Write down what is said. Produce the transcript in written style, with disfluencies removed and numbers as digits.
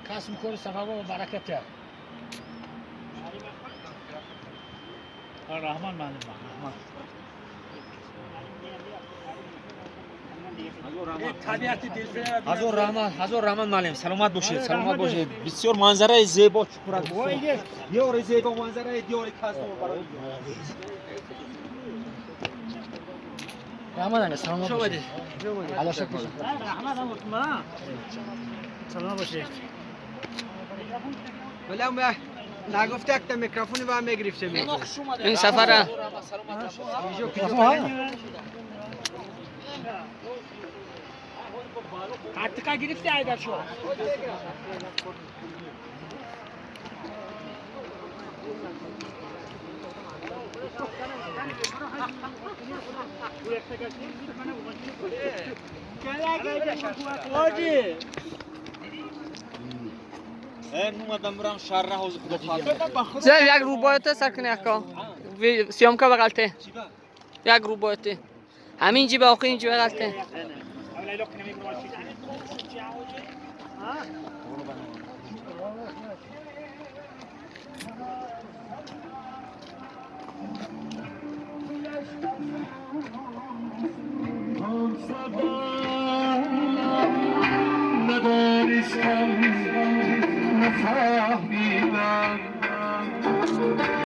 کس میکنی ثواب و برکته رحمان معلم رحمان حضور رحمان معلم سلامت باشید سلامت باشید بسیار منظره زیبا چکور است دیار زیبا منظره دیار کاسو برای رحمان سلامت باشید الله شکر رحمان سلامت باشید ولی نگفته اکتا میکروفونی با هم میگرفته این سفره قطقه گرفتی ایدر شو زر یک روبایت سر کنی اکا سیامکا بغلته یک روبایت همین جی باقی اینجی بغلته ندارستم نفهمیدم